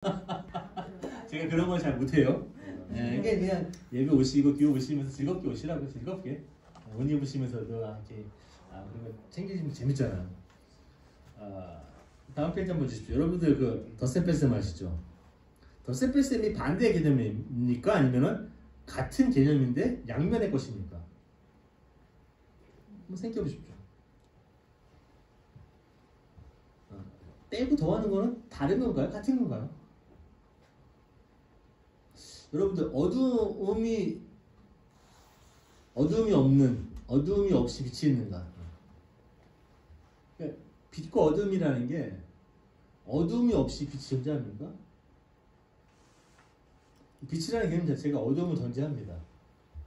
제가 그런 걸 잘 못해요. 그러니까 그냥 예배 오시고 교회 오시면서 즐겁게 오시라고 즐겁게 옷 입으시면서도 이렇게 그런 거 챙기시면 재밌잖아요. 다음 페이지 한번 보십시오. 여러분들 그 덧셈 아시죠? 덧셈 뺄셈이 반대 개념입니까? 아니면은 같은 개념인데 양면의 것입니까? 한번 생각해 보십시오. 빼고 더하는 거는 다른 건가요? 같은 건가요? 여러분들 어두움이 없이 빛이 있는가? 그러니까 빛과 어둠이라는 게 어둠이 없이 빛이 존재합니까? 빛이라는 개념 자체가 어둠을 전제합니다.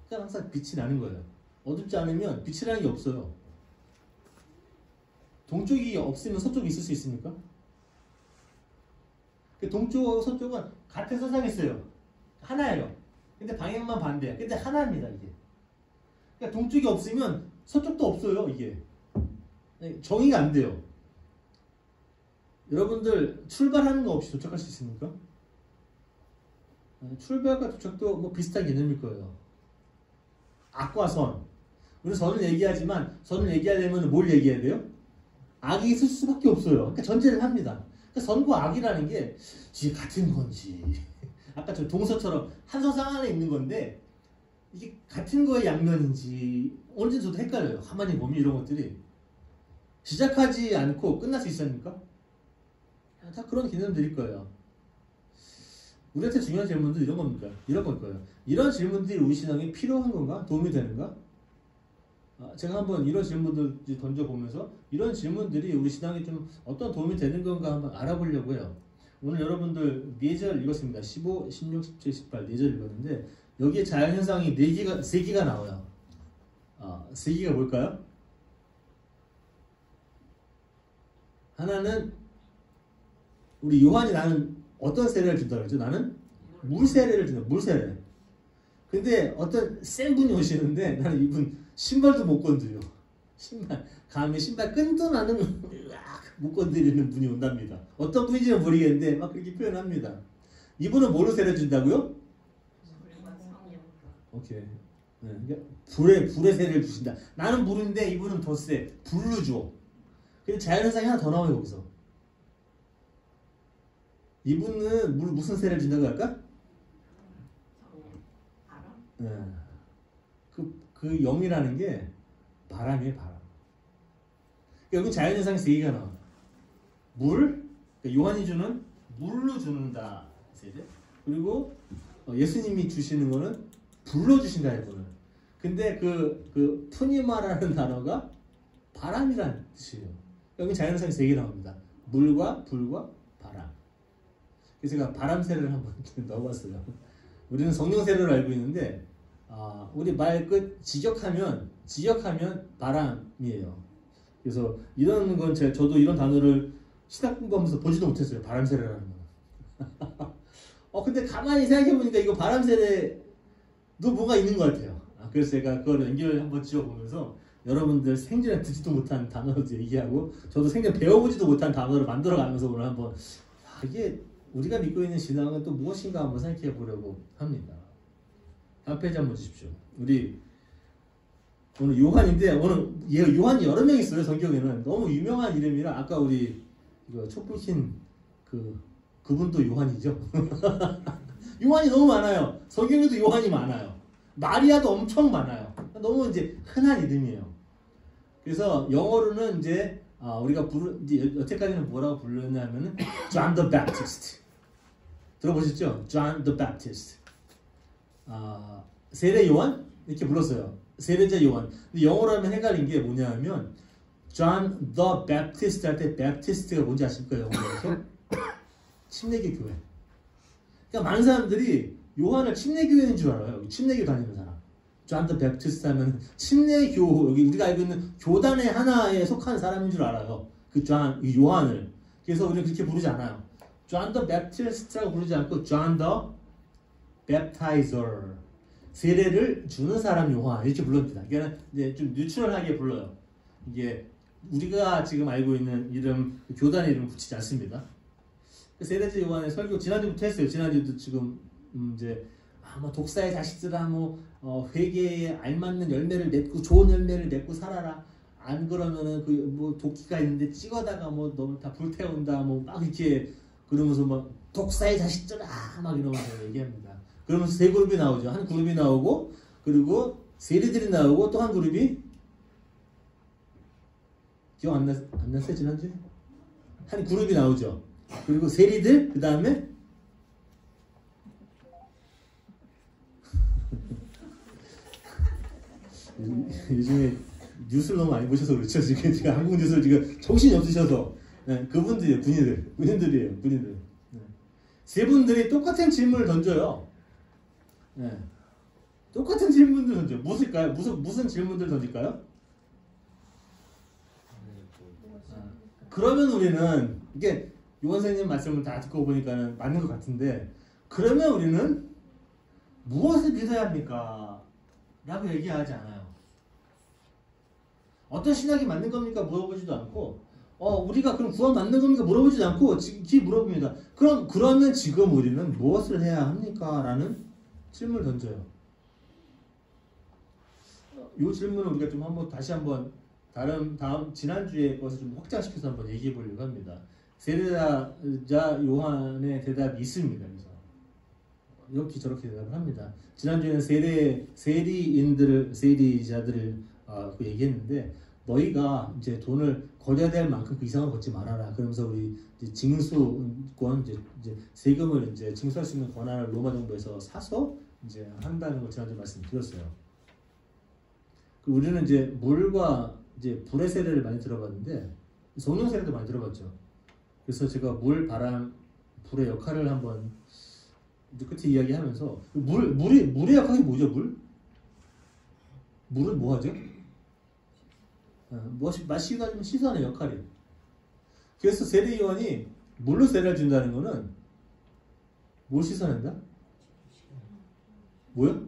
그러니까 항상 빛이 나는 거예요. 어둡지 않으면 빛이라는 게 없어요. 동쪽이 없으면 서쪽이 있을 수 있습니까? 동쪽하고 서쪽은 같은 서상에 있어요. 하나예요. 근데 방향만 반대야. 근데 하나입니다, 이게. 그러니까 동쪽이 없으면 서쪽도 없어요, 이게. 정의가 안 돼요. 여러분들 출발하는 거 없이 도착할 수 있습니까? 출발과 도착도 뭐 비슷한 개념일 거예요. 악과 선. 우리 선을 얘기하지만 선을 얘기하려면 뭘 얘기해야 돼요? 악이 있을 수밖에 없어요. 그러니까 전제를 합니다. 그러니까 선과 악이라는 게 같은 건지 아까 저 동서처럼 한 서상 안에 있는 건데 이게 같은 거의 양면인지 언제 저도 헷갈려요. 하나님 몸이 이런 것들이 시작하지 않고 끝날 수 있습니까? 다 그런 개념들일 거예요. 우리한테 중요한 질문도 이런 겁니까? 이런 걸 거예요. 이런 질문들이 우리 신앙에 필요한 건가? 도움이 되는가? 제가 한번 이런 질문들 던져보면서 이런 질문들이 우리 신앙에 좀 어떤 도움이 되는 건가 한번 알아보려고 해요. 오늘 여러분들 4절 읽었습니다. 15, 16, 17, 18 4절 읽었는데 여기에 자연현상이 3개가 나와요. 3개가 뭘까요? 하나는 우리 요한이 나는 어떤 세례를 준다고 했죠? 나는 물세례를 준다. 물세례. 근데 어떤 센 분이 오시는데 나는 이분 신발도 못 건드려. 감히 신발 끈도 나는 못 건드리는 분이 온답니다. 어떤 분인지는 모르겠는데 막 그렇게 표현합니다. 이분은 뭐로 세례 준다고요? 오케이. 네, 그러니까 불의 세례를 주신다. 나는 물인데 이분은 더 세. 불로 줘. 근데 자연현상이 하나 더 나와요 거기서. 이분은 무슨 세례를 준다고 할까? 네. 그 영이라는 게 바람이에요, 바람. 그러니까 여기 자연현상이 3개가 나와. 물, 그러니까 요한이 주는 물로 주는다 세례. 그리고 예수님이 주시는 거는 불로 주신다 이거는. 근데 그 푸니마라는 단어가 바람이라는 뜻이에요. 여기 자연현상이 3개 나옵니다. 물과 불과 바람. 그래서 제가 바람 세례를 한번 넣어봤어요. 우리는 성령 세례를 알고 있는데 우리 말 끝 지적하면 바람이에요. 그래서 이런 건 저도 이런 단어를 신학 공부하면서 보지도 못했어요. 바람 세례라는 거. 근데 가만히 생각해보니까 이거 바람 세례도 뭐가 있는 것 같아요. 그래서 제가 그걸 연결 한번 지어보면서 여러분들 생전에 듣지도 못한 단어도 얘기하고 저도 생전 배워보지도 못한 단어를 만들어가면서 오늘 한번 이게 우리가 믿고 있는 신앙은 또 무엇인가 한번 생각해 보려고 합니다. 다음 페이지 한번 주십시오. 우리 오늘 요한인데 오늘 요한이 여러 명 있어요. 성경에는 너무 유명한 이름이라 아까 우리 촛불 킨 그분도 요한이죠. 요한이 너무 많아요. 성경에도 요한이 많아요. 마리아도 엄청 많아요. 너무 이제 흔한 이름이에요. 그래서 영어로는 이제 우리가 이제 여태까지는 뭐라고 불렀냐면은 John the Baptist. 들어보셨죠? John the Baptist. 세례 요한 이렇게 불렀어요. 세례자 요한. 근데 영어로 하면 헷갈린 게 뭐냐면 John the Baptist 할 때 Baptist가 뭔지 아십니까? 영어로서 침례교 교회. 그러니까 많은 사람들이 요한을 침례교회인 줄 알아요. 침례교 다니는 사람. John the Baptist 하면 침례교 여기 우리가 알고 있는 교단의 하나에 속한 사람인 줄 알아요. 요한을. 그래서 우리는 그렇게 부르지 않아요. John the Baptist라고 부르지 않고 John the Baptizer. 세례를 주는 사람 요한 이렇게 불렀습니다. 그러니까 이제 좀 뉴트럴하게 불러요. 이게 우리가 지금 알고 있는 이름, 교단의 이름 붙이지 않습니다. 세대지 요한의 설교 지난주부터 했어요. 지난주도 지금 이제 뭐 독사의 자식들아 회개에 알맞는 열매를 맺고 좋은 열매를 맺고 살아라. 안 그러면은 그 뭐 도끼가 있는데 찍어다가 뭐 너무 다 불태운다 뭐 막 이렇게 그러면서 막 독사의 자식들아 막 이러면서 얘기합니다. 그러면서 세 그룹이 나오죠. 한 그룹이 나오고 그리고 세리들이 나오고 또 한 그룹이 기억 안 났어요 지난주에? 한 그룹이 나오죠. 그리고 세리들 그 다음에 요즘에 뉴스를 너무 많이 보셔서 그렇죠. 지금 제가 한국 뉴스를 지금 정신이 없으셔서 네, 그분들이에요. 군인들이에요. 군인들. 네. 세 분들이 똑같은 질문을 던져요. 네. 똑같은 질문들 던져. 무엇일까요? 무슨 질문들 던질까요? 그러면 우리는 이게 요한 선생님 말씀을 다 듣고 보니까는 맞는 것 같은데 그러면 우리는 무엇을 믿어야 합니까? 라고 얘기하지 않아요. 어떤 신학이 맞는 겁니까? 물어보지도 않고 우리가 그럼 구원 맞는 겁니까? 물어보지도 않고 물어봅니다. 그러면 지금 우리는 무엇을 해야 합니까? 라는 질문을 던져요. 이 질문을 우리가 좀 다시 한번 다음 지난주에 것을 좀 확장시켜서 한번 얘기해 보려고 합니다. 세례자 요한의 대답이 있습니다. 그래서 이렇게 저렇게 대답을 합니다. 지난주에는 세리자들을 그 얘기했는데 너희가 이제 돈을 거둬야 될 만큼 그 이상을 걷지 말아라. 그러면서 우리 이제 징수권 이제 세금을 이제 징수할 수 있는 권한을 로마 정부에서 사서 이제 한다는 걸 지난주에 말씀드렸어요. 우리는 이제 물과 이제 불의 세례를 많이 들어봤는데 성령 세례도 많이 들어봤죠. 그래서 제가 물, 바람, 불의 역할을 한번 이제 끝에 이야기하면서 물의 역할이 뭐죠? 물은 뭐 하죠? 마시고 가지고 씻어내는 역할이에요. 그래서 세례 요한이 물로 세례를 준다는 거는 뭘 씻어낸다? 뭐요?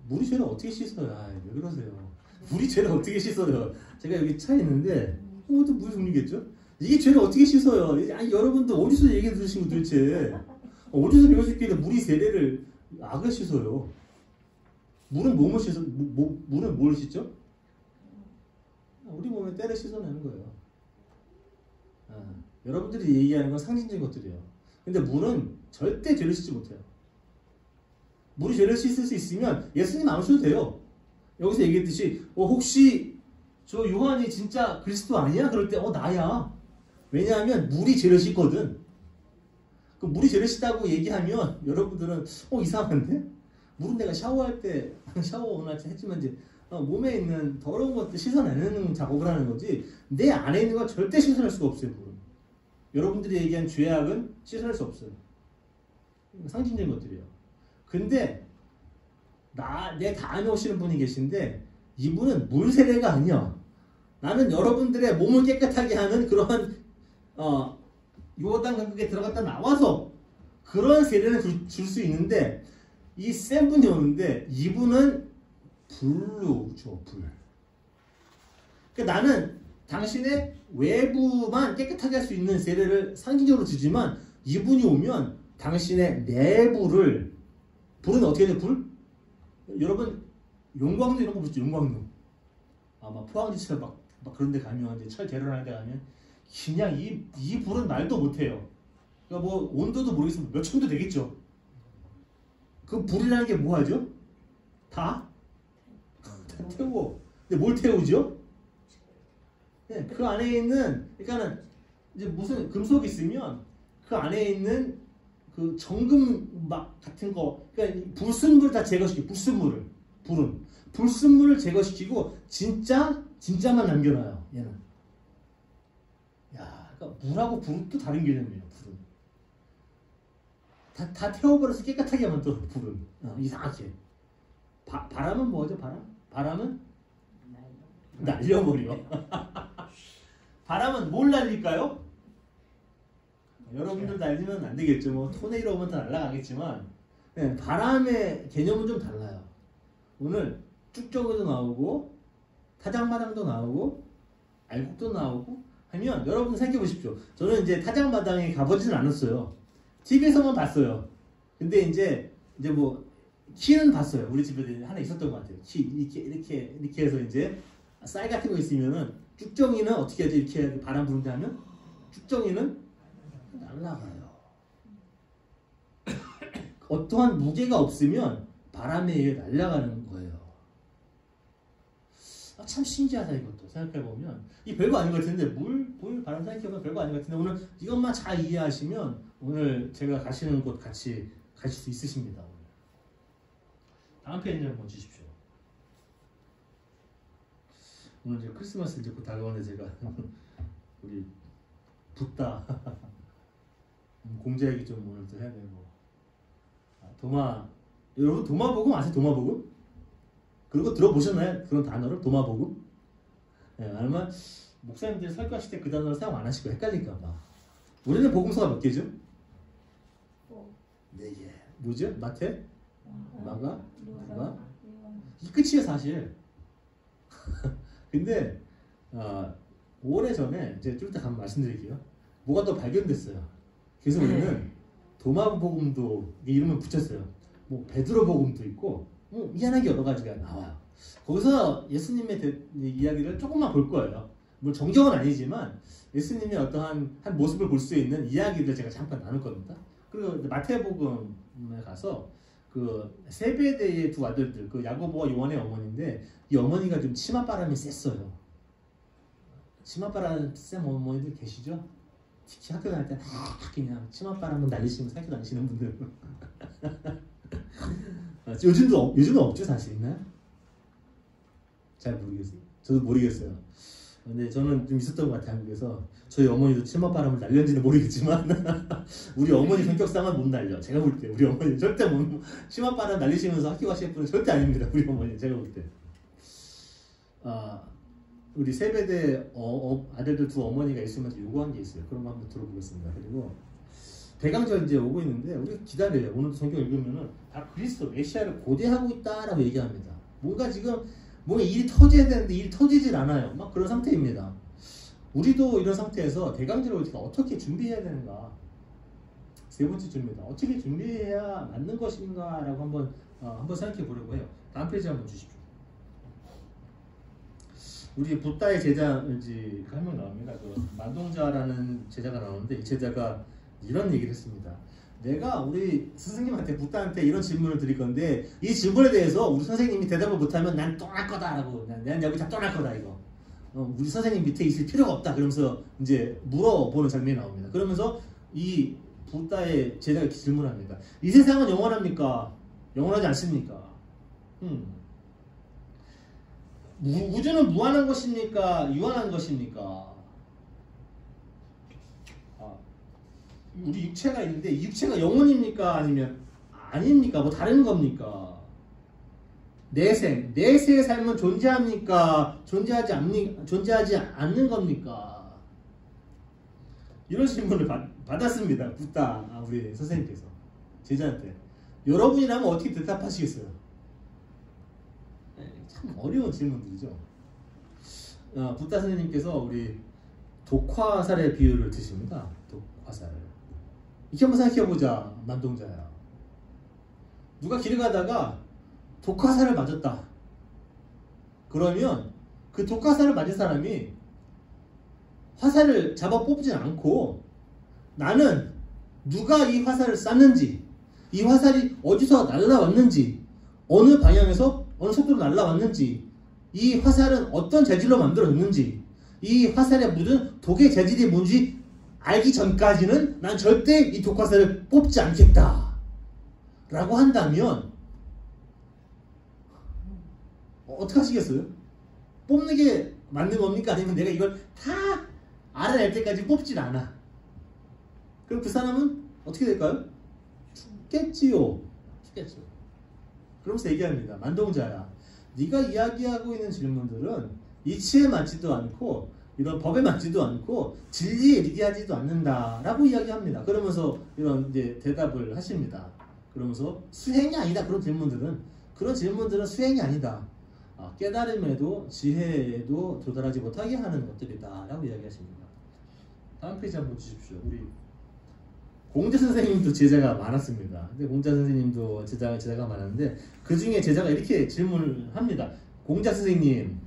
물이 죄를 어떻게 씻어요? 왜 그러세요? 물이 죄를 어떻게 씻어요? 제가 여기 차 있는데 또 물 종류겠죠? 이게 죄를 어떻게 씻어요? 아니 여러분들 어디서 얘기 들으신 거 도대체? 어디서 배우셨길래 물이 세례를 악을 씻어요? 물은 물은 뭘 씻죠? 우리 몸에 때를 씻어내는 거예요. 여러분들이 얘기하는 건 상징적인 것들이에요. 근데 물은 절대 죄를 씻지 못해요. 물이 죄를 씻을 수 있으면 예수님 안 오셔도 돼요. 여기서 얘기했듯이 혹시 저 요한이 진짜 그리스도 아니야? 그럴 때 나야. 왜냐하면 물이 죄를 씻거든. 그 물이 죄를 씻다고 얘기하면 여러분들은 이상한데? 물은 내가 샤워할 때 샤워 오늘 아침 했지만 이제 몸에 있는 더러운 것들 씻어내는 작업을 하는 거지 내 안에 있는 거 절대 씻어낼 수가 없어요. 물은. 여러분들이 얘기한 죄악은 씻어낼 수 없어요. 상징적인 것들이에요. 근데 내 다음에 오시는 분이 계신데 이분은 물 세례가 아니야. 나는 여러분들의 몸을 깨끗하게 하는 그러한 요단 강국에 들어갔다 나와서 그런 세례를 줄 수 있는데 이 센 분이 오는데 이분은 불로 줘. 불. 그러니까 나는 당신의 외부만 깨끗하게 할 수 있는 세례를 상징적으로 주지만 이분이 오면 당신의 내부를 불은 어떻게 돼? 불? 여러분 용광로 이런 거 보셨죠? 용광로. 막 포항지철 막 그런 데 가면 이제 철 개론할 때 가면 그냥 이 불은 말도 못해요. 그러니까 뭐 온도도 모르겠으면 몇 천도 되겠죠. 그 불이라는 게 뭐 하죠? 다 태우고. 근데 뭘 태우죠? 네, 그 안에 있는 그러니까는 이제 무슨 금속이 있으면 그 안에 있는 그 정금 막 같은 거 그러니까 불순물을 다 제거시키고 불순물을 제거시키고 진짜만 남겨놔요. 얘는. 그러니까 물하고 불은 또 다른 개념이에요. 불은 다 태워버려서 깨끗하게 만들어. 불은 이상하게. 바람은 뭐죠? 바람은 날려버려. 바람은 뭘 날릴까요? 여러분들 날리면 안 되겠죠. 뭐 토네이로 오면 다 날아가겠지만 네, 바람의 개념은 좀 달라요. 오늘 쭉저기도 나오고 타작마당도 나오고 알곡도 나오고 하면 여러분 생각해 보십시오. 저는 이제 타작마당에 가보지는 않았어요. TV에서만 봤어요. 근데 이제 뭐 키는 봤어요. 우리 집에 하나 있었던 것 같아요. 키 이렇게 해서 이제 쌀 같은 거 있으면은 쭉정이는 어떻게 하지? 이렇게 바람 부는데 하면 쭉정이는 날아가요. 어떠한 무게가 없으면 바람에 의해 날아가는 거예요. 참 신기하다 이것도 생각해보면 이 별거 아닌 것 같은데 물, 바람 생각해보면 별거 아닌 것 같은데 오늘 이것만 잘 이해하시면 오늘 제가 가시는 곳 같이 가실 수 있으십니다. 오늘. 다음 페이지 한번 주십시오. 오늘 이제 크리스마스 이제 곧 다가오는데 제가 우리 붓다 공제 얘기 좀 오늘 또 해야 되고 여러분 도마복음 아세요? 도마복음? 그리고 들어보셨나요? 그런 단어를 도마복음? 네, 아마 목사님들이 설교하실 때 그 단어를 사용 안 하시고 헷갈릴까 봐. 우리는 복음서가 몇 개죠? 네 개. 뭐죠? 마태? 마가? 누가? 이 끝이에요 사실. 근데 오래전에 이제 좀 이따 가면 말씀드릴게요. 뭐가 또 발견됐어요. 그래서 우리는 도마복음도 이름을 붙였어요. 뭐 베드로 복음도 있고 희한하게 여러 가지가 나와요. 거기서 예수님의 이야기를 조금만 볼 거예요. 뭐 정경은 아니지만 예수님의 어떠한 한 모습을 볼 수 있는 이야기를 제가 잠깐 나눌 겁니다. 그리고 마태복음에 가서 그 세베대의 두 아들들, 그 야고보와 요한의 어머니인데 이 어머니가 좀 치맛바람이 셌어요. 치맛바람 센 어머니들 계시죠? 특히 학교 다닐 때 그냥 치맛바람을 날리시면서 학교 다니시는 분들. 요즘은 없죠 사실 있나요? 잘 모르겠어요. 저도 모르겠어요. 근데 저는 좀 있었던 것 같아요 한국에서. 저희 어머니도 치맛바람을 날렸는지는 모르겠지만 우리 어머니 성격상은 못 날려. 제가 볼 때 우리 어머니 절대 못 치맛바람 날리시면서 학교 가실 분은 절대 아닙니다. 우리 어머니 제가 볼 때. 우리 세베대 아들들 두 어머니가 예수님한테 요구한 게 있어요. 그런 거 한번 들어보겠습니다. 그리고 대강절 이제 오고 있는데 우리 기다려요. 오늘도 성경 읽으면은 다 그리스도 메시아를 고대하고 있다라고 얘기합니다. 뭔가 지금 뭔가 일이 터져야 되는데 일이 터지질 않아요. 막 그런 상태입니다. 우리도 이런 상태에서 대강절 올 때 어떻게 준비해야 되는가? 세 번째 주입니다. 어떻게 준비해야 맞는 것인가라고 한번 생각해 보려고 해요. 다음 페이지 한번 주십시오. 우리 붓다의 제자인지 한 명 나옵니다. 그 만동자라는 제자가 나오는데 이 제자가 이런 얘기를 했습니다. 내가 우리 스승님한테 붓다한테 이런 질문을 드릴 건데 이 질문에 대해서 우리 선생님이 대답을 못하면 난 떠날 거다라고 난 여기 다 떠날 거다 이거. 우리 선생님 밑에 있을 필요가 없다 그러면서 이제 물어보는 장면이 나옵니다. 그러면서 이 붓다의 제자가 이렇게 질문합니다. 이 세상은 영원합니까? 영원하지 않습니까? 우주는 무한한 것입니까? 유한한 것입니까? 우리 육체가 있는데 이 육체가 영혼입니까? 아니면 아닙니까? 뭐 다른 겁니까? 내세의 삶은 존재합니까? 존재하지 않는 겁니까? 이런 질문을 받았습니다. 붓다 우리 선생님께서 제자한테. 여러분이라면 어떻게 대답하시겠어요? 참 어려운 질문들이죠. 붓다 선생님께서 우리 독화살의 비유를 드십니다. 독화살. 이렇게 한번 생각해보자. 만동자야. 누가 길을 가다가 독화살을 맞았다. 그러면 그 독화살을 맞은 사람이 화살을 잡아 뽑진 않고 나는 누가 이 화살을 쐈는지, 이 화살이 어디서 날라왔는지, 어느 방향에서 어느 속도로 날라왔는지, 이 화살은 어떤 재질로 만들어졌는지, 이 화살에 묻은 독의 재질이 뭔지 알기 전까지는 난 절대 이 독화살을 뽑지 않겠다 라고 한다면 어떻게 하시겠어요? 뽑는 게 맞는 겁니까? 아니면 내가 이걸 다 알아낼 때까지 뽑질 않아. 그럼 그 사람은 어떻게 될까요? 죽겠지요. 죽겠죠. 그러면서 얘기합니다. 만동자야, 네가 이야기하고 있는 질문들은 이치에 맞지도 않고 이런 법에 맞지도 않고 진리에 이르게하지도 않는다라고 이야기합니다. 그러면서 이런 이제 대답을 하십니다. 그러면서 수행이 아니다. 그런 질문들은 수행이 아니다. 깨달음에도 지혜에도 도달하지 못하게 하는 것들이다라고 이야기하십니다. 다음 페이지 한번 주십시오. 우리 공자 선생님도 제자가 많았습니다. 근데 공자 선생님도 제자가 많았는데 그 중에 제자가 이렇게 질문을 합니다. 공자 선생님,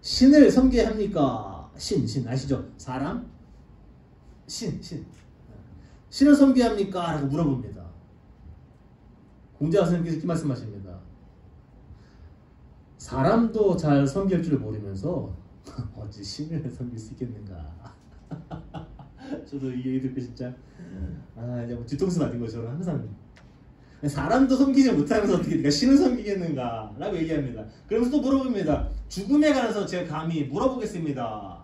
신을 섬기합니까? 신 아시죠? 사람? 신을 섬기합니까? 라고 물어봅니다. 공자 선생님께서 이렇게 말씀하십니다. 사람도 잘 섬길 줄 모르면서 어찌 신을 섬길 수 있겠는가. 저도 이 얘기 듣고 진짜 이제 뭐 뒤통수 맞은 것처럼 항상 사람도 섬기지 못하면서 어떻게 네가 신을 섬기겠는가 라고 얘기합니다. 그러면서 또 물어봅니다. 죽음에 관해서 제가 감히 물어보겠습니다.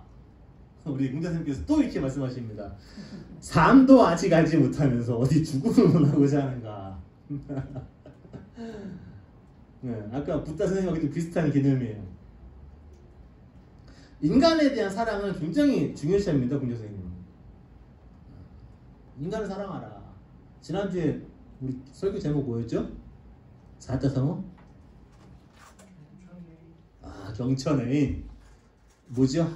우리 공자 선생님께서 또 이렇게 말씀하십니다. 삶도 아직 알지 못하면서 어디 죽음을 원하고자 하는가. 네, 아까 붓다 선생님하고도 비슷한 개념이에요. 인간에 대한 사랑은 굉장히 중요시합니다. 공자 선생님. 인간을 사랑하라. 지난주에 우리 설교 제목 뭐였죠? 사자성어? 경천애인. 뭐죠?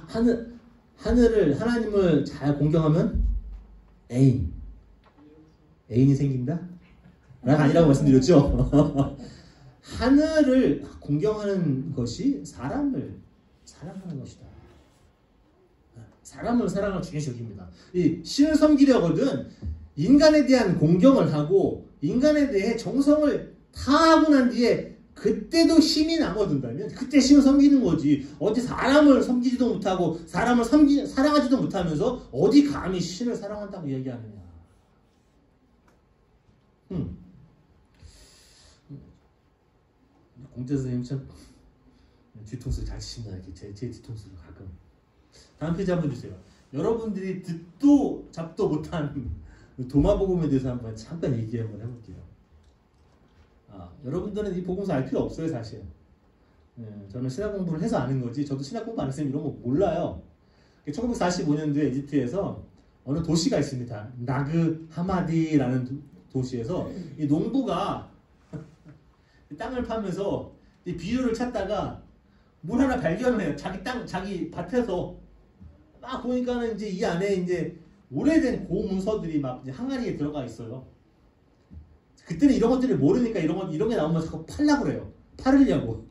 하나님을 잘 공경하면 애인이 생긴다? 라가 아니라고 말씀드렸죠? 하늘을 공경하는 것이 사람을 사랑하는 것이다. 사람을 사랑할 중요시 여깁니다. 이 신을 섬기려거든 인간에 대한 공경을 하고 인간에 대해 정성을 다하고 난 뒤에 그때도 힘이 남아든다면 그때 신을 섬기는 거지. 어디 사람을 섬기지도 못하고 사람을 사랑하지도 못하면서 어디 감히 신을 사랑한다고 얘기하느냐. 공자 선생님 참 뒤통수 잘 치신다. 이렇게 제 뒤통수를 가끔. 다음 페이지 한번 주세요. 여러분들이 듣도 잡도 못한 도마복음에 대해서 한번 잠깐 얘기 한번 해볼게요. 여러분들은 이 복음서 알 필요 없어요, 사실. 저는 신학 공부를 해서 아는 거지. 저도 신학 공부 안 했으면 이런 거 몰라요. 1945년도에 이집트에서 어느 도시가 있습니다. 나그 하마디라는 도시에서 이 농부가 땅을 파면서 이 비료를 찾다가 물 하나 발견을 해요. 자기 밭에서 막 보니까는 이제 이 안에 이제 오래된 고문서들이 막 이제 항아리에 들어가 있어요. 그때는 이런 것들을 모르니까 이런 게 나오면 자꾸 팔려고 그래요. 팔으려고.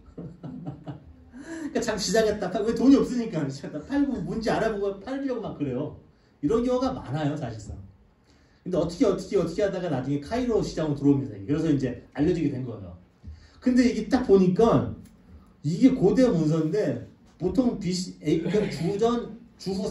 그러니까 참 시작했다. 왜 돈이 없으니까 시작했다. 팔고 뭔지 알아보고 팔려고 막 그래요. 이런 경우가 많아요, 사실상. 근데 어떻게 하다가 나중에 카이로 시장으로 들어옵니다. 그래서 이제 알려지게 된 거예요. 근데 이게 딱 보니까 이게 고대 문서인데 보통 주후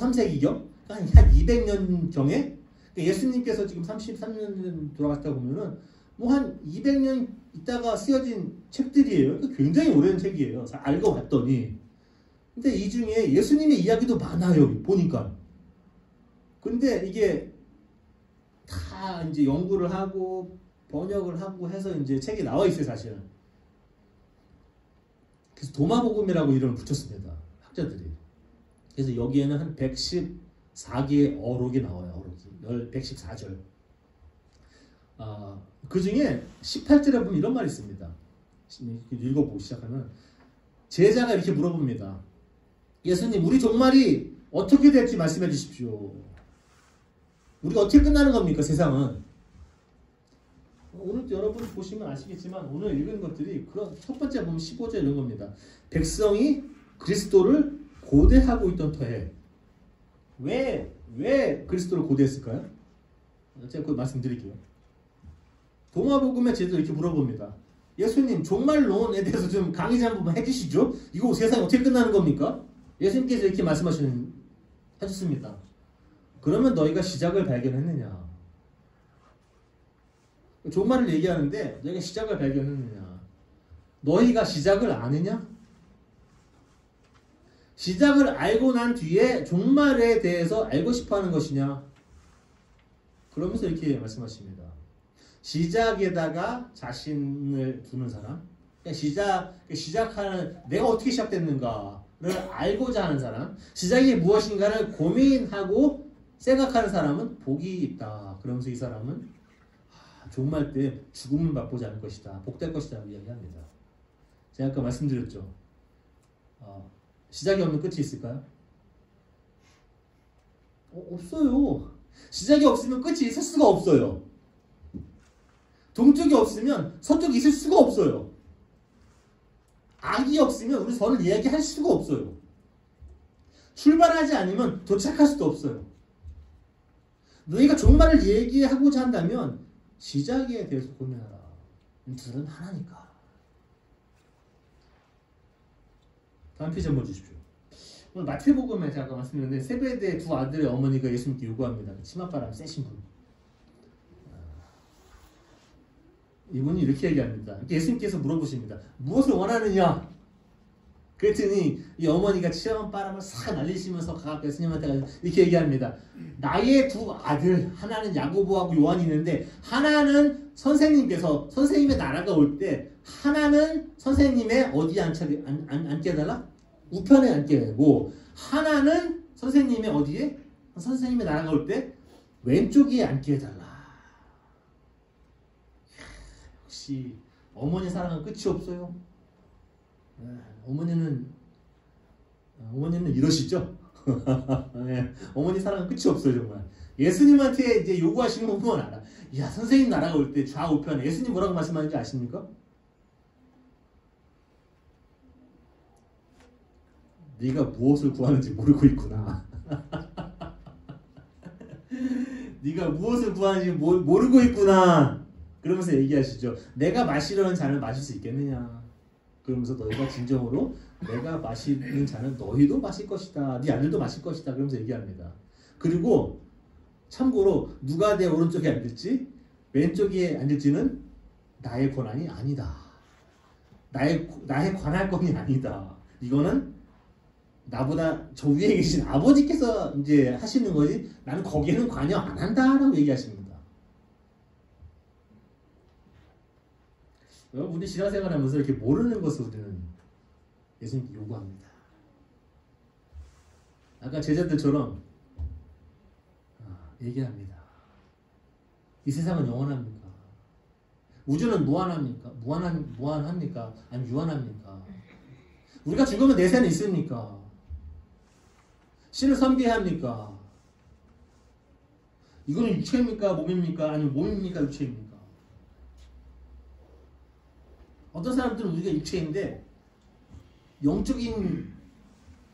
3세기경? 한 200년경에 예수님께서 지금 33년 돌아갔다 보면은 뭐 한 200년 있다가 쓰여진 책들이에요. 굉장히 오래된 책이에요. 알고 봤더니. 근데 이 중에 예수님의 이야기도 많아요. 여기 보니까. 근데 이게 다 이제 연구를 하고 번역을 하고 해서 이제 책이 나와 있어요, 사실은. 그래서 도마복음이라고 이름을 붙였습니다. 학자들이. 그래서 여기에는 한 114개의 어록이 나와요. 어록이. 114절. 그 중에 18절에 보면 이런 말이 있습니다. 읽어보고 시작하면 제자가 이렇게 물어봅니다. 예수님, 우리 종말이 어떻게 될지 말씀해 주십시오. 우리가 어떻게 끝나는 겁니까, 세상은? 오늘 여러분 보시면 아시겠지만 오늘 읽은 것들이 그런 첫 번째 보면 15절 이런 겁니다. 백성이 그리스도를 고대하고 있던 터에 왜 그리스도를 고대했을까요? 제가 그 말씀드릴게요. 도마복음의 제자도 이렇게 물어봅니다. 예수님, 종말론에 대해서 좀 강의 좀 한번 해주시죠. 이거 세상이 어떻게 끝나는 겁니까? 예수님께서 이렇게 하셨습니다. 그러면 너희가 시작을 발견했느냐? 종말을 얘기하는데 너희가 시작을 발견했느냐? 너희가 시작을 아느냐? 시작을 알고 난 뒤에 종말에 대해서 알고 싶어하는 것이냐? 그러면서 이렇게 말씀하십니다. 시작에다가 자신을 두는 사람, 시작하는 내가 어떻게 시작됐는가를 알고자 하는 사람, 시작이 무엇인가를 고민하고 생각하는 사람은 복이 있다. 그러면서 이 사람은 종말 때 죽음을 맛보지 않을 것이다. 복될 것이다. 라고 이야기합니다. 제가 아까 말씀드렸죠. 시작이 없는 끝이 있을까요? 없어요. 시작이 없으면 끝이 있을 수가 없어요. 동쪽이 없으면 서쪽이 있을 수가 없어요. 악이 없으면 우리 선을 이야기할 수가 없어요. 출발하지 않으면 도착할 수도 없어요. 너희가 종말을 얘기하고자 한다면 시작에 대해서 고민하라. 둘은 하나니까. 다음 페이지 한번 주십시오. 오늘 마태복음에 제가 말씀드렸는데 세베대의 두 아들의 어머니가 예수님께 요구합니다. 치맛바람 세신 분. 이분이 이렇게 얘기합니다. 예수님께서 물어보십니다. 무엇을 원하느냐? 그랬더니 이 어머니가 치맛바람을 싹 날리시면서 가서 예수님한테 이렇게 얘기합니다. 나의 두 아들, 하나는 야고보하고 요한이 있는데 하나는 선생님께서 선생님의 나라가 올 때 하나는 선생님의 어디에 앉게 해달라? 우편에 앉게 되고 하나는 선생님의 어디에? 선생님의 나라가 올 때 왼쪽에 앉게 해달라. 역시 어머니 사랑은 끝이 없어요. 어머니는 이러시죠? 네, 어머니 사랑은 끝이 없어요 정말. 예수님한테 이제 요구하시는 거 보면 알아. 야 선생님 나라가 올 때 좌우편에 예수님 뭐라고 말씀하는지 아십니까? 네가 무엇을 구하는지 모르고 있구나. 네가 무엇을 구하는지 모르고 있구나. 그러면서 얘기하시죠. 내가 마시려는 잔을 마실 수 있겠느냐. 그러면서 너희가 진정으로 내가 마시는 잔은 너희도 마실 것이다. 네 아들도 마실 것이다. 그러면서 얘기합니다. 그리고 참고로 누가 내 오른쪽에 앉을지 왼쪽에 앉을지는 나의 권한이 아니다. 나의 관할권이 아니다. 이거는 나보다 저 위에 계신 아버지께서 이제 하시는 거지 나는 거기에는 관여 안 한다라고 얘기하십니다. 우리 신앙생활 하면서 이렇게 모르는 것을 우리는 예수님께 요구합니다. 아까 제자들처럼 얘기합니다. 이 세상은 영원합니까? 우주는 무한합니까? 무한합니까? 아니면 유한합니까? 우리가 죽으면 내세는 있습니까? 신을 섬겨야 합니까? 이거는 육체입니까? 몸입니까? 아니면 몸입니까? 육체입니까? 어떤 사람들은 우리가 육체인데 영적인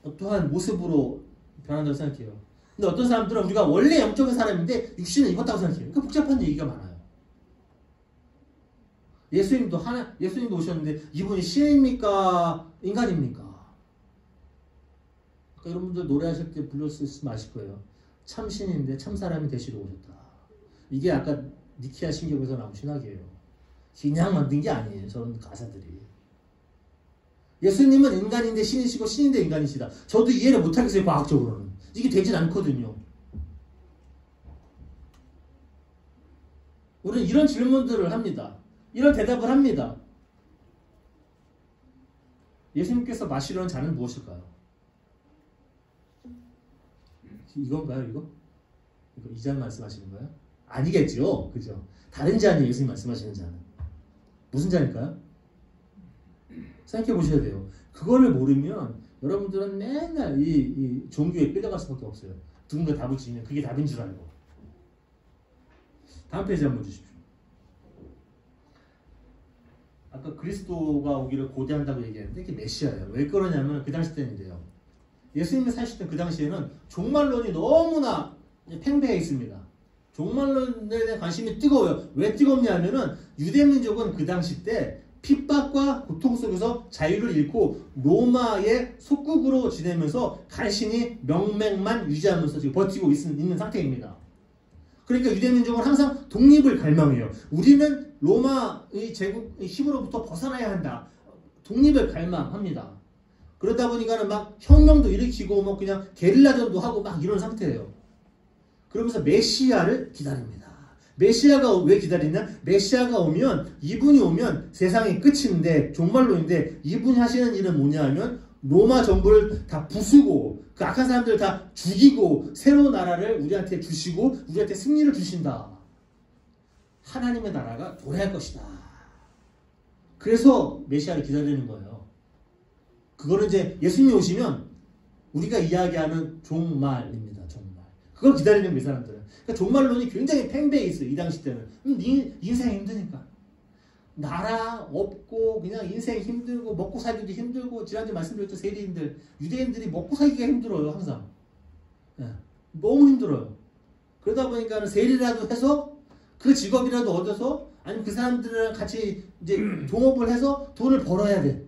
어떠한 모습으로 변한다고 생각해요. 근데 어떤 사람들은 우리가 원래 영적인 사람인데 육신을 입었다고 생각해요. 그러니까 복잡한 얘기가 많아요. 예수님도 오셨는데 이분이 신입니까? 인간입니까? 그러니까 여러분들 노래하실 때 불렀으면 아실 거예요. 참 신인데 참 사람이 되시러 오셨다. 이게 아까 니키아 신경에서 나온 신학이에요. 그냥 만든 게 아니에요. 저런 가사들이. 예수님은 인간인데 신이시고 신인데 인간이시다. 저도 이해를 못하겠어요. 과학적으로는. 이게 되진 않거든요. 우리는 이런 질문들을 합니다. 이런 대답을 합니다. 예수님께서 마시려는 잔은 무엇일까요? 이건가요? 이거 이 잔 말씀하시는 거예요? 아니겠죠. 그죠? 다른 잔이에요. 예수님 말씀하시는 잔은. 무슨 잔일까요? 생각해 보셔야 돼요. 그거를 모르면 여러분들은 맨날 이 종교에 끌려갈 수밖에 없어요. 누군가 답을 주면 그게 답인 줄 알고. 다음 페이지 한번 주십시오. 아까 그리스도가 오기를 고대한다고 얘기했는데 이게 메시아예요. 왜 그러냐면 그 당시 때는 이래요. 예수님이 사시던 그 당시에는 종말론이 너무나 팽배해 있습니다. 종말론에 대한 관심이 뜨거워요. 왜 뜨겁냐면은 유대민족은 그 당시 때 핍박과 고통 속에서 자유를 잃고 로마의 속국으로 지내면서 간신히 명맥만 유지하면서 지금 버티고 있는 상태입니다. 그러니까 유대민족은 항상 독립을 갈망해요. 우리는 로마의 제국의 힘으로부터 벗어나야 한다. 독립을 갈망합니다. 그러다 보니까는 막 혁명도 일으키고 뭐 그냥 게릴라전도 하고 막 이런 상태예요. 그러면서 메시아를 기다립니다. 메시아가 왜 기다리냐? 메시아가 오면 이분이 오면 세상이 끝인데 종말론인데 이분이 하시는 일은 뭐냐 하면 로마 정부를 다 부수고 그 악한 사람들을 다 죽이고 새로운 나라를 우리한테 주시고 우리한테 승리를 주신다. 하나님의 나라가 도래할 것이다. 그래서 메시아를 기다리는 거예요. 그거는 이제 예수님이 오시면 우리가 이야기하는 종말입니다. 종말. 그걸 기다리는 거이 사람들은. 그러니까 종말론이 굉장히 팽배해 있어요. 이 당시 때는. 인생이 힘드니까. 나라 없고 그냥 인생 힘들고 먹고 살기도 힘들고 지난주에 말씀드렸죠. 세리인들 유대인들이 먹고 살기가 힘들어요. 항상. 예, 너무 힘들어요. 그러다 보니까 세리라도 해서 그 직업이라도 얻어서 아니면 그 사람들이랑 같이 이제 동업을 해서 돈을 벌어야 돼.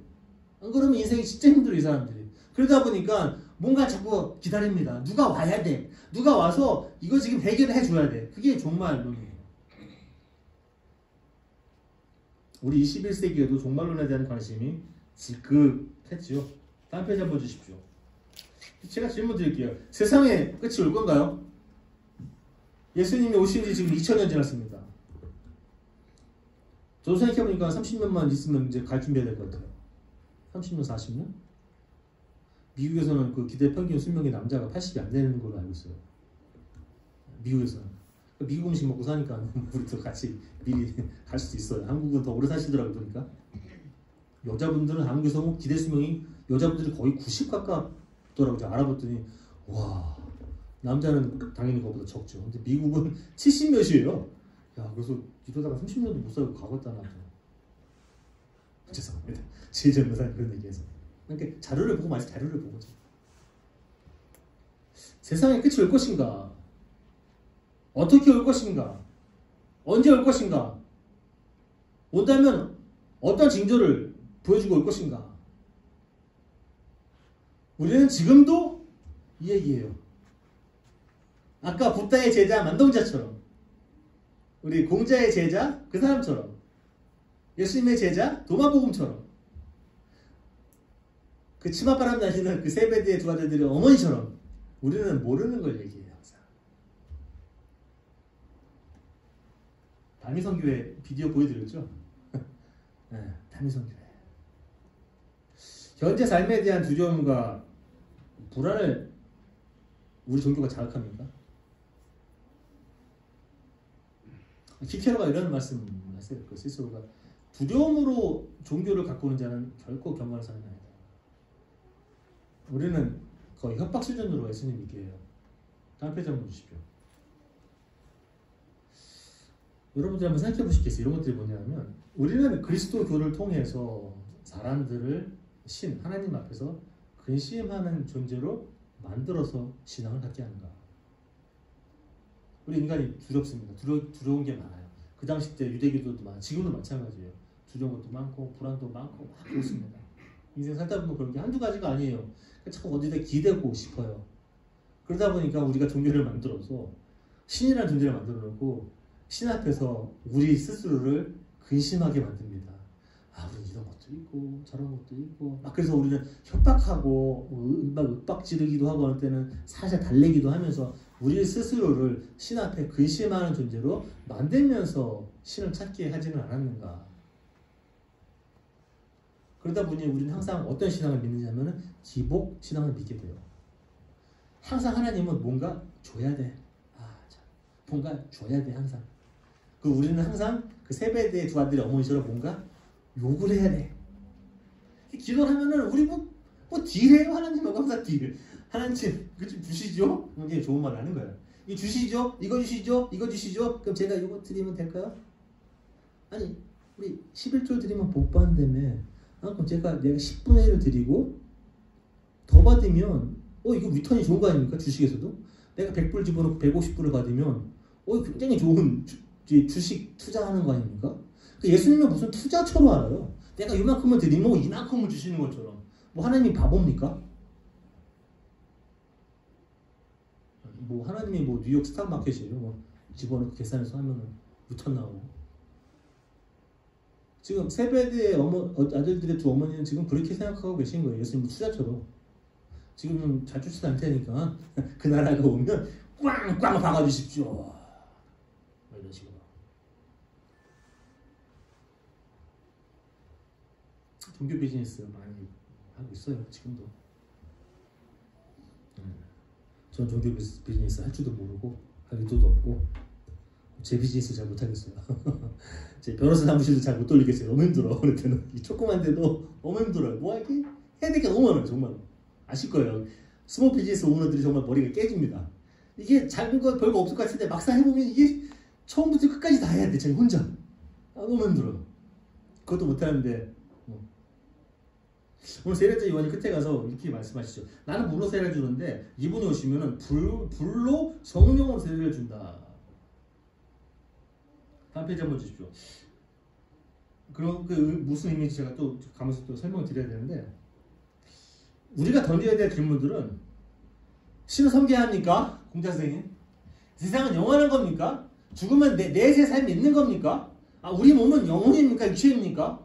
안 그러면 인생이 진짜 힘들어 이 사람들이. 그러다 보니까 뭔가 자꾸 기다립니다. 누가 와야 돼. 누가 와서 이거 지금 해결해 줘야 돼. 그게 종말론이에요. 우리 21세기에도 종말론에 대한 관심이 지극했지요. 다음 페이지 한번 주십시오. 제가 질문 드릴게요. 세상에 끝이 올 건가요? 예수님이 오신 지 지금 2000년 지났습니다. 저도 생각해보니까 30년만 있으면 이제 갈 준비해야 될 것 같아요. 30년, 40년? 미국에서는 그 기대 평균 수명의 남자가 80이 안 되는 걸로 알고 있어요. 미국에서는. 미국 음식 먹고 사니까 우리도 같이 미리 갈 수도 있어요. 한국은 더 오래 사시더라고요. 보니까. 여자분들은 한국에서 뭐 기대 수명이 여자분들이 거의 90 가깝더라고요. 알아봤더니 와 남자는 당연히 그거보다 적죠. 근데 미국은 70 몇이에요. 야 그래서 이러다가 30년도 못 살고 가겠다 나도. 죄송합니다. 제일 젊은 사람이 그런 얘기해서. 그러니까 자료를 보고 말이지 자료를 보고. 세상에 끝이 올 것인가? 어떻게 올 것인가? 언제 올 것인가? 온다면 어떤 징조를 보여주고 올 것인가? 우리는 지금도 이 얘기예요. 아까 붓다의 제자 만동자처럼 우리 공자의 제자 그 사람처럼 예수님의 제자 도마복음처럼 그 치맛바람 나시는 그 세베드의 두 아들들의 어머니처럼 우리는 모르는 걸 얘기해요. 항상. 다미성교회 비디오 보여드렸죠? 네, 다미성교회. 현재 삶에 대한 두려움과 불안을 우리 종교가 자극합니까? 키케로가 이런 말씀 했어요. 그 스스로가 두려움으로 종교를 갖고 오는 자는 결코 경건한 사람이 아니다. 우리는 거의 협박 수준으로 예수님 믿게 해요. 다음 페이지 한번 주십시오. 여러분들 한번 생각해 보시겠어요? 이런 것들이 뭐냐면 우리는 그리스도교를 통해서 사람들을 하나님 앞에서 근심하는 존재로 만들어서 신앙을 갖게 하는가? 우리 인간이 두렵습니다. 두려운 게 많아요. 그 당시 때 유대교도도 많아요. 지금도 마찬가지예요. 두려운 것도 많고 불안도 많고 막 그렇습니다. 인생 살다 보면 그런 게 한두 가지가 아니에요. 자꾸 어디다 기대고 싶어요. 그러다 보니까 우리가 종교를 만들어서 신이라는 존재를 만들어 놓고 신 앞에서 우리 스스로를 근심하게 만듭니다. 아, 우리 이런 것도 있고 저런 것도 있고 막 그래서 우리는 협박하고 막 윽박 지르기도 하고 어느 때는 살살 달래기도 하면서 우리 스스로를 신 앞에 근심하는 존재로 만들면서 신을 찾게 하지는 않았는가. 그러다 보니 우리는 항상 어떤 신앙을 믿느냐 하면 기복 신앙을 믿게 돼요. 항상 하나님은 뭔가 줘야 돼. 뭔가 줘야 돼 항상. 그 우리는 항상 그 세베드의 두 아들의 어머니처럼 뭔가 욕을 해야 돼. 기도를 하면은 우리 뭐 딜해요 하나님하고 항상 딜. 하나님 그 좀 주시죠? 이게 좋은 말을 하는 거예요. 이 주시죠? 이거 주시죠? 이거 주시죠? 그럼 제가 이거 드리면 될까요? 아니 우리 11조 드리면 복 받는다며. 그럼 내가 10분의 1을 드리고 더 받으면 이거 리턴이 좋은 거 아닙니까? 주식에서도 내가 100불 집어넣고 150불을 받으면 굉장히 좋은 주식 투자하는 거 아닙니까? 예수님은 무슨 투자처럼 알아요. 내가 이만큼을 드리면 이만큼을 주시는 것처럼. 뭐 하나님이 바보입니까? 뭐 하나님이 뭐 뉴욕 스탁마켓이에요. 뭐 집어넣고 계산해서 하면은 리턴 나오고. 지금 세베드의 아들들의 두 어머니는 지금 그렇게 생각하고 계신 거예요. 예수님 투자처럼. 지금은 잘 쫓지도 않다니까 그 나라가 오면 꽝꽝 박아주십시오. 이런 식으로. 종교 비즈니스 많이 하고 있어요. 지금도. 전 종교 비즈니스 할 줄도 모르고 할 의도도 없고 제 비즈니스 잘 못하겠어요. 제 변호사 사무실도 잘 못 돌리겠어요. 너무 힘들어. 그럴 때는 이 조그만데도 너무 힘들어요. 뭐 이렇게 해야 될 게 너무 많아요. 정말 아실 거예요. 스몰 비즈니스 오너들이 정말 머리가 깨집니다. 이게 작은 거 별거 없을 것 같은데 막상 해보면 이게 처음부터 끝까지 다 해야 돼. 자기 혼자. 너무 힘들어. 그것도 못하는데. 오늘 세례자 요한이 끝에 가서 이렇게 말씀하시죠. 나는 물로 세례를 주는데 이분이 오시면은 불로 성령으로 세례를 준다. 다음 페이지 한번 주십시오. 그럼 그 무슨 의미인지 제가 또 가면서 또 설명을 드려야 되는데, 우리가 던져야 될 질문들은 신을 섬겨야 합니까? 공자선생님, 세상은 영원한 겁니까? 죽으면 내세 삶이 있는 겁니까? 우리 몸은 영혼입니까? 육체입니까?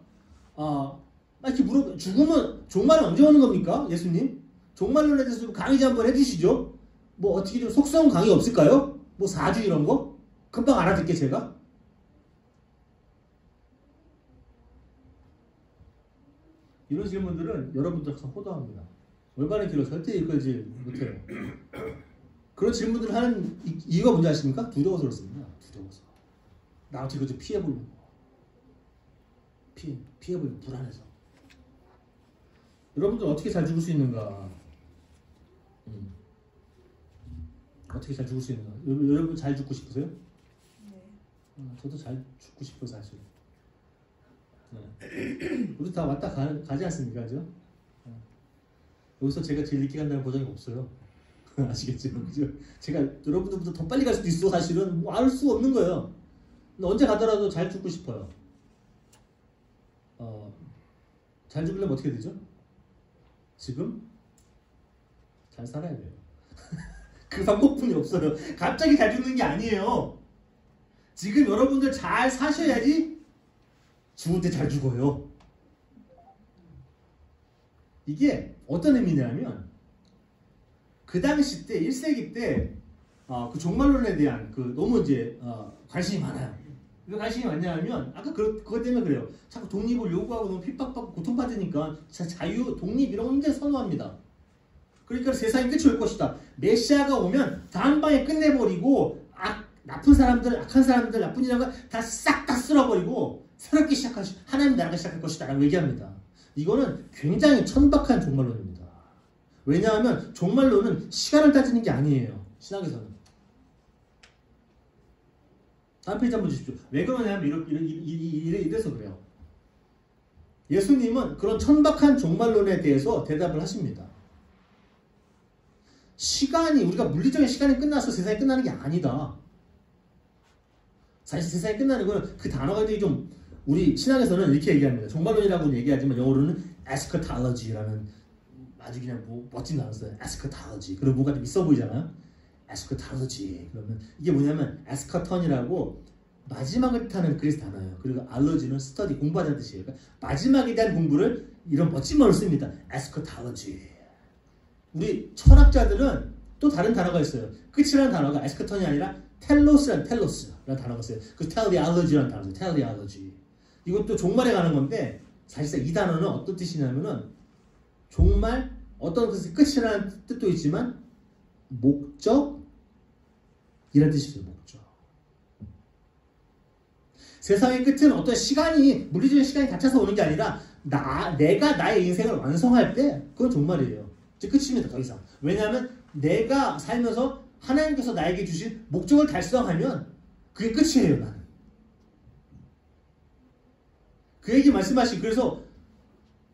이렇게 물어. 죽으면 종말은 언제 오는 겁니까? 예수님, 종말론에 대해서 좀 강의 한번 해주시죠. 뭐 어떻게 좀 속성 강의 없을까요? 뭐 사주 이런 거 금방 알아듣게 제가. 이런 질문들은 여러분들 항상 호도합니다. 올바른 길로 절대 이끌지 못해요. 그런 질문들을 하는 이유가 뭔지 아십니까? 두려워서 그렇습니다. 두려워서. 나한테 그저 피해보려고. 피해보려고. 불안해서. 여러분들 어떻게 잘 죽을 수 있는가? 어떻게 잘 죽을 수 있는가? 여러분 잘 죽고 싶으세요? 네. 저도 잘 죽고 싶어요, 사실. 네. 우리 다 왔다 가지 않습니까? 그죠? 여기서 제가 제일 늦게 간다는 보장이 없어요. 아시겠죠? 그죠? 제가 여러분들보다 더 빨리 갈 수도 있어. 사실은 뭐 알 수 없는 거예요. 근데 언제 가더라도 잘 죽고 싶어요. 잘 죽으려면 어떻게 되죠? 지금 잘 살아야 돼요. 그 방법뿐이 없어요. 갑자기 잘 죽는 게 아니에요. 지금 여러분들 잘 사셔야지 죽을 때 잘 죽어요. 이게 어떤 의미냐면, 그 당시 때 1세기 때 그 종말론에 대한 너무 이제 관심이 많아요. 왜 관심이 많냐면, 아까 그것 때문에 그래요. 자꾸 독립을 요구하고 너무 핍박받고 고통받으니까 자유, 독립 이런 거 굉장히 선호합니다. 그러니까 세상이 끝이 올 것이다. 메시아가 오면 다 한 방에 끝내버리고 나쁜 사람들, 악한 사람들, 나쁜 이라는 걸 다 싹 다 쓸어버리고 새롭게 하나님 나라가 시작할 것이다 라고 얘기합니다. 이거는 굉장히 천박한 종말론입니다. 왜냐하면 종말론은 시간을 따지는 게 아니에요. 신학에서는. 다음 페이지 한번 주십시오. 왜 그러냐면 이래서 그래요. 예수님은 그런 천박한 종말론에 대해서 대답을 하십니다. 우리가 물리적인 시간이 끝나서 세상이 끝나는 게 아니다. 사실 세상이 끝나는 건 그 단어가 되게 좀, 우리 신학에서는 이렇게 얘기합니다. 종말론이라고는 얘기하지만 영어로는 eschatology라는 아주 그냥 멋진 단어 써요. eschatology. 그리고 뭔가 좀 있어 보이잖아요. eschatology. 그러면 이게 뭐냐면 eschaton이라고 마지막을 뜻하는 그리스 단어예요. 그리고 allogy는 study, 공부하자는 뜻이에요. 그러니까 마지막에 대한 공부를 이런 멋진 말로 씁니다. eschatology. 우리 철학자들은 또 다른 단어가 있어요. 끝이라는 단어가 에스커턴이 아니라 텔로스라는 단어가 있어요. 그 teleology라는 단어죠. teleology. 이것도 종말에 가는 건데, 사실상 이 단어는 어떤 뜻이냐면은, 종말, 어떤 끝이라는 뜻도 있지만 목적 이란 뜻이죠. 목적. 세상의 끝은 어떤 시간이, 물리적인 시간이 닫혀서 오는 게 아니라 내가 나의 인생을 완성할 때 그건 종말이에요. 이제 끝입니다. 더 이상. 왜냐하면 내가 살면서 하나님께서 나에게 주신 목적을 달성하면 그게 끝이에요. 나는. 그 얘기 말씀하신, 그래서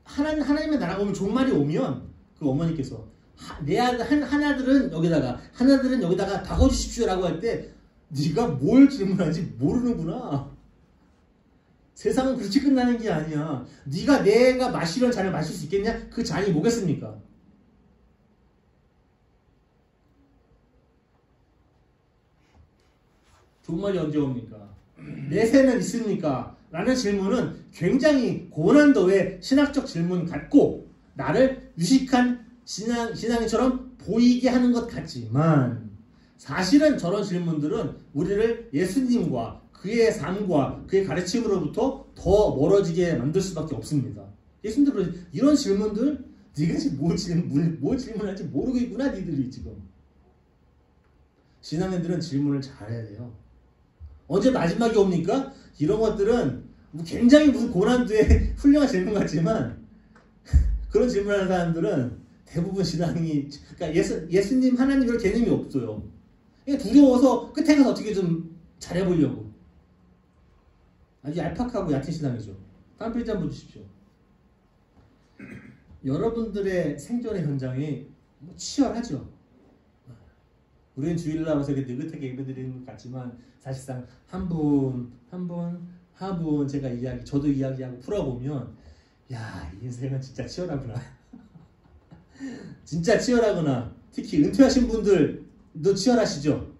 하나님의 나라가 오면, 종말이 오면 그 어머니께서 내 아들 하나들은 여기다가 박아주십시오라고 할 때 네가 뭘 질문하는지 모르는구나. 세상은 그렇게 끝나는 게 아니야. 내가 마시려는 잔을 마실 수 있겠냐? 그 잔이 뭐겠습니까? 종말이 언제 옵니까? 내세는 있습니까? 라는 질문은 굉장히 고난도의 신학적 질문 같고, 나를 유식한 신앙인처럼 보이게 하는 것 같지만, 사실은 저런 질문들은 우리를 예수님과 그의 삶과 그의 가르침으로부터 더 멀어지게 만들 수밖에 없습니다. 예수님도 이런 질문들, 네가 지금 뭘 질문할지 모르겠구나, 니들이 지금. 신앙인들은 질문을 잘해야 돼요. 언제 마지막이 옵니까? 이런 것들은 굉장히 무슨 고난도의 훌륭한 질문 같지만, 그런 질문하는 사람들은 대부분 신앙이, 그러니까 예수님, 하나님 그런 개념이 없어요. 두려워서 끝에 가서 어떻게 좀 잘해보려고. 아주 얄팍하고 얕은 신앙이죠. 다음 페이지 한번 주십시오. 여러분들의 생존의 현장이 치열하죠. 우리는 주일날 와서 이렇게 느긋하게 예배드리는 것 같지만 사실상 한 분 제가 저도 이야기하고 풀어보면 야, 이 인생은 진짜 치열하구나. 진짜 치열하구나. 특히 은퇴하신 분들도 치열하시죠.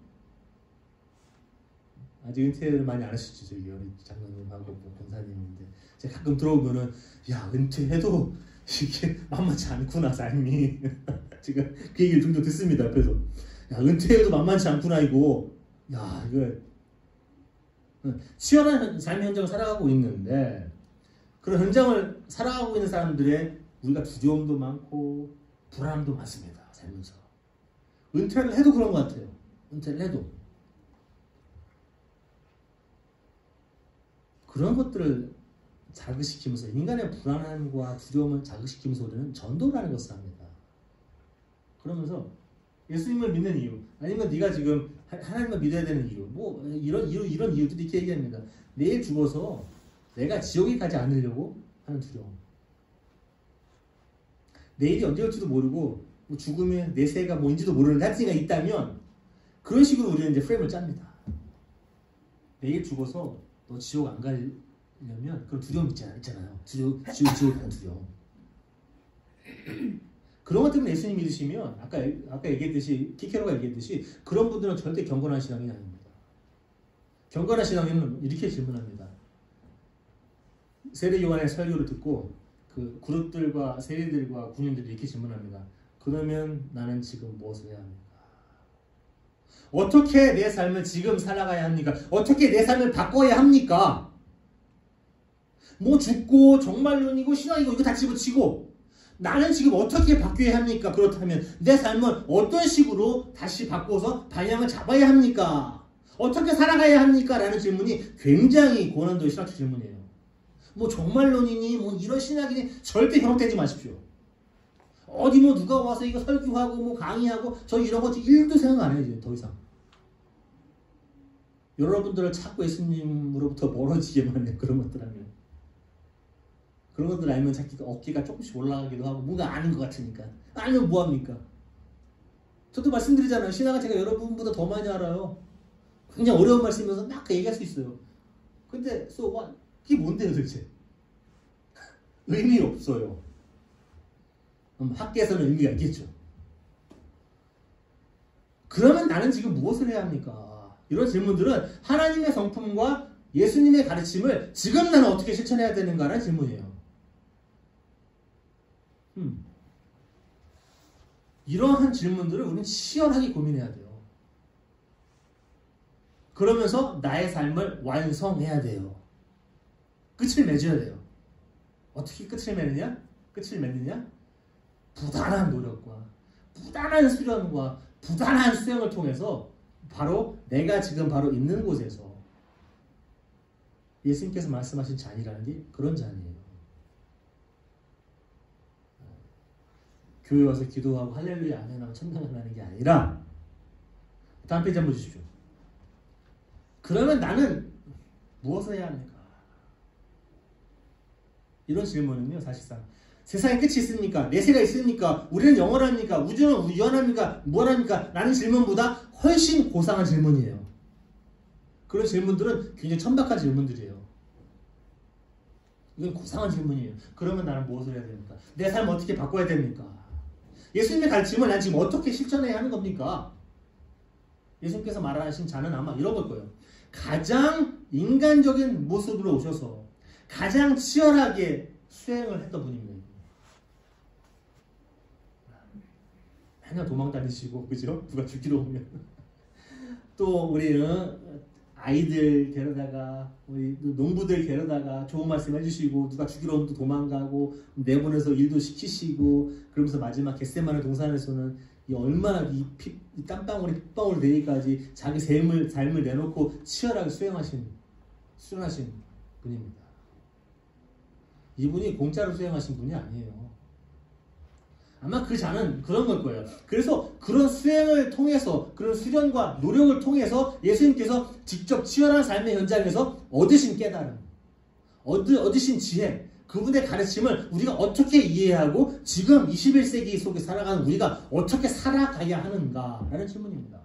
아직 은퇴를 많이 안 하셨죠. 저기 우리 장로님하고 권사님인데 제가 가끔 들어오면은 야, 은퇴해도 이게 만만치 않구나 삶이. 제가 그 얘기를 종종 듣습니다. 옆에서 야, 은퇴해도 만만치 않구나 이거. 야, 이거 치열한 삶의 현장을 살아가고 있는데 그런 현장을 살아가고 있는 사람들의 우리가 두려움도 많고 불안함도 많습니다. 살면서 은퇴를 해도 그런 것 같아요. 은퇴를 해도 그런 것들을 자극시키면서 인간의 불안함과 두려움을 자극시키면서 우리는 전도라는 것을 합니다. 그러면서 예수님을 믿는 이유, 아니면 네가 지금 하나님을 믿어야 되는 이유, 뭐 이런 이유들이 이렇게 얘기합니다. 내일 죽어서 내가 지옥에 가지 않으려고 하는 두려움. 내일이 언제 올지도 모르고 뭐 죽으면 내세가 뭔지도 모르는 가치가 있다면 그런 식으로 우리는 이제 프레임을 짭니다. 내일 죽어서 너 지옥 안 가려면 그런 두려움 있잖아요. 지옥 가는 두려움. 그런 것 때문에 예수님 믿으시면 아까 얘기했듯이 키케로가 얘기했듯이 그런 분들은 절대 경건한 신앙이 아닙니다. 경건한 신앙에는 이렇게 질문합니다. 세례 요한의 설교를 듣고 그 그룹들과 세리들과 군인들이 이렇게 질문합니다. 그러면 나는 지금 무엇을 해야 합니까? 어떻게 내 삶을 지금 살아가야 합니까? 어떻게 내 삶을 바꿔야 합니까? 뭐 죽고 정말론이고 신앙이고 이거 다 집어치고 나는 지금 어떻게 바뀌어야 합니까? 그렇다면 내 삶을 어떤 식으로 다시 바꿔서 방향을 잡아야 합니까? 어떻게 살아가야 합니까? 라는 질문이 굉장히 고난도의 신학적 질문이에요. 뭐 정말론이니 뭐 이런 신학이니 절대 현혹되지 마십시오. 어디 뭐 누가 와서 이거 설교하고 뭐 강의하고 저 이런 거 1도 생각 안 해요. 이제 더 이상. 여러분들을 자꾸 예수님으로부터 멀어지게만 해요. 그런 것들 하면. 그런 것들 알면 자기 어깨가 조금씩 올라가기도 하고 뭔가 아는 것 같으니까. 알면 뭐합니까? 저도 말씀드리잖아요. 신학은 제가 여러분보다 더 많이 알아요. 굉장히 어려운 말씀이면서 막 얘기할 수 있어요. 근데 so what? 그게 뭔데요 도대체? 의미 없어요. 학계에서는 의미가 있겠죠. 그러면 나는 지금 무엇을 해야 합니까? 이런 질문들은 하나님의 성품과 예수님의 가르침을 지금 나는 어떻게 실천해야 되는가라는 질문이에요. 이러한 질문들을 우리는 치열하게 고민해야 돼요. 그러면서 나의 삶을 완성해야 돼요. 끝을 맺어야 돼요. 어떻게 끝을 맺느냐? 부단한 노력과 부단한 수련과 부단한 수행을 통해서 바로 내가 지금 바로 있는 곳에서 예수님께서 말씀하신 잔이라는 게 그런 잔이에요. 교회 와서 기도하고 할렐루야 아멘 하면 천당 간다는 게 아니라 다음 페이지 한번 주십시오. 그러면 나는 무엇을 해야 합니까? 이런 질문은요 사실상 세상에 끝이 있습니까? 내세가 있습니까? 우리는 영원합니까? 우주는 유한합니까? 무한합니까? 라는 질문보다 훨씬 고상한 질문이에요. 그런 질문들은 굉장히 천박한 질문들이에요. 이건 고상한 질문이에요. 그러면 나는 무엇을 해야 됩니까? 내 삶을 어떻게 바꿔야 됩니까? 예수님의 가르침을 난 지금 어떻게 실천해야 하는 겁니까? 예수님께서 말하신 자는 아마 이런 걸 거예요. 가장 인간적인 모습으로 오셔서 가장 치열하게 수행을 했던 분입니다. 맨날 도망 다니시고, 그죠? 누가 죽기로 오면. 또 우리는 아이들 데려다가, 우리 농부들 데려다가 좋은 말씀 해주시고, 누가 죽이러 오면 또 도망가고, 내보내서 일도 시키시고, 그러면서 마지막 겟세마네 동산에서는 이 얼마나 이 땀방울이 핏방울 되기까지 자기 삶을 내놓고 치열하게 수련하신 분입니다. 이분이 공짜로 수행하신 분이 아니에요. 아마 그 자는 그런 걸 거예요. 그래서 그런 수행을 통해서, 그런 수련과 노력을 통해서 예수님께서 직접 치열한 삶의 현장에서 얻으신 깨달음, 얻으신 지혜, 그분의 가르침을 우리가 어떻게 이해하고 지금 21세기 속에 살아가는 우리가 어떻게 살아가야 하는가라는 질문입니다.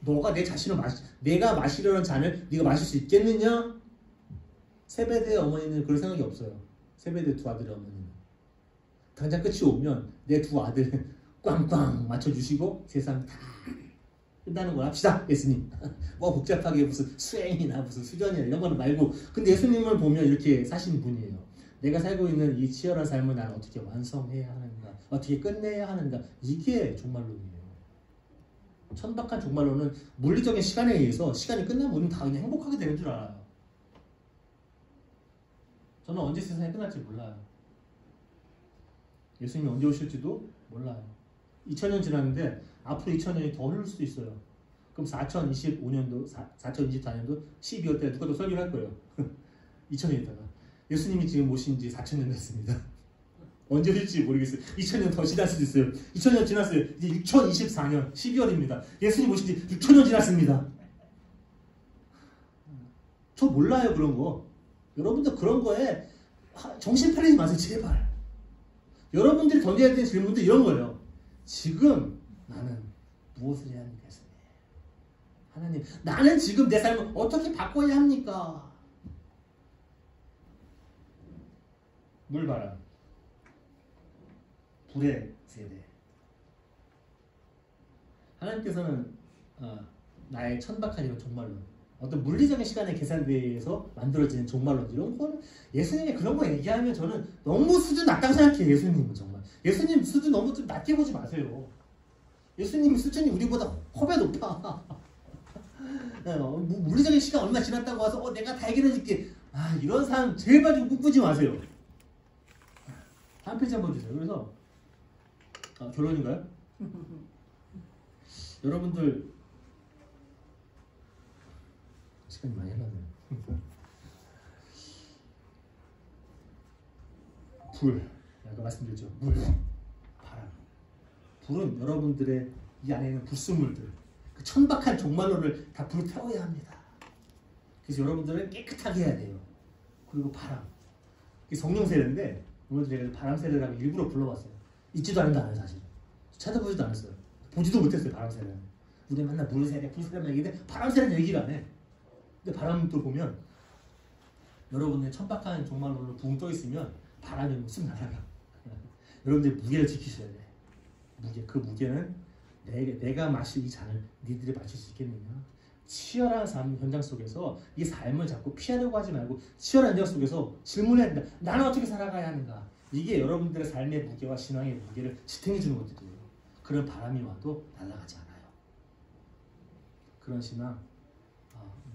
너가 내 자신을 내가 마시려는 잔을 네가 마실 수 있겠느냐? 세베대의 어머니는 그럴 생각이 없어요. 세베대 두 아들의 어머니는. 당장 끝이 오면 내 두 아들 꽝꽝 맞춰주시고 세상 다 끝나는 걸 합시다. 예수님. 뭐 복잡하게 무슨 수행이나 무슨 수련이나 이런 거는 말고. 근데 예수님을 보면 이렇게 사시는 분이에요. 내가 살고 있는 이 치열한 삶을 나는 어떻게 완성해야 하는가, 어떻게 끝내야 하는가. 이게 종말론이에요. 천박한 종말론은 물리적인 시간에 의해서 시간이 끝나면 우리는 다 그냥 행복하게 되는 줄 알아요. 저는 언제 세상이 끝날지 몰라요. 예수님이 언제 오실지도 몰라요. 2000년 지났는데 앞으로 2000년이 더 흐를 수도 있어요. 그럼 4025년도, 4024년도 12월 때 누가 더 설교를 할 거예요. 2000년에다가. 예수님이 지금 오신 지 4000년 됐습니다. 언제 오실지 모르겠어요. 2000년 더 지날 수도 있어요. 2000년 지났어요. 이제 2024년 12월입니다. 예수님 오신 지 6000년 지났습니다. 저 몰라요, 그런 거. 여러분들 그런 거에 정신 팔리지 마세요, 제발. 여러분들이 던져야 되는 질문도 이런 거예요. 지금 나는 무엇을 해야 합니까, 예수님? 하나님, 나는 지금 내 삶을 어떻게 바꿔야 합니까? 물바람, 불의 세대. 하나님께서는 나의 천박한 이런 종말론, 어떤 물리적인 시간의 계산대에서 만들어지는 종말론, 이런 거는 예수님이 그런 거 얘기하면 저는 너무 수준 낮다고 생각해요. 예수님은 정말. 예수님 수준 너무 좀 낮게 보지 마세요. 예수님 수준이 우리보다 허배 높아. 물리적인 시간 얼마 지났다고 와서 내가 다 해결해줄게. 이런 사람 제발 좀 꿈꾸지 마세요. 한 페이지 한번 주세요. 그래서 결론인가요? 여러분들 시간이 많이 흘렀네요. 불, 아까 말씀드렸죠. 물, 바람. 불은 여러분들의 이 안에 있는 불순물들, 그 천박한 종말론을 다 불태워야 합니다. 그래서 여러분들은 깨끗하게 해야 돼요. 그리고 바람, 이게 성령 세례인데 오늘 제가 바람 세례라고 일부러 불러봤어요. 있지도 않은 거 알아요, 사실. 찾아보지도 않았어요. 보지도 못했어요, 바람 세례는. 우리 맨날 물 세례, 불 세례만 얘기인데 바람 세례는 얘기를 안 해. 근데 바람도 보면 여러분의 천박한 종말론으로 붕 떠 있으면 바람이 쑥 날아가. 여러분들 무게를 지키셔야 돼. 무게, 그 무게는 내가 마실 이 잔을 니들이 마실 수 있겠느냐. 치열한 삶 현장 속에서 이 삶을 자꾸 피하려고 하지 말고 치열한 현장 속에서 질문해야 된다. 나는 어떻게 살아가야 하는가. 이게 여러분들의 삶의 무게와 신앙의 무게를 지탱해 주는 것들이에요. 그런 바람이 와도 날아가지 않아요. 그런 신앙,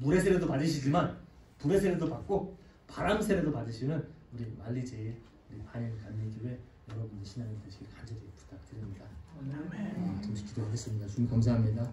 물의 세례도 받으시지만 불의 세례도 받고 바람 세례도 받으시는 우리 만리제일 우리 한인감리교회 여러분의 신앙이 되시길 간절히 부탁드립니다. 잠시 기도하겠습니다. 주님 감사합니다.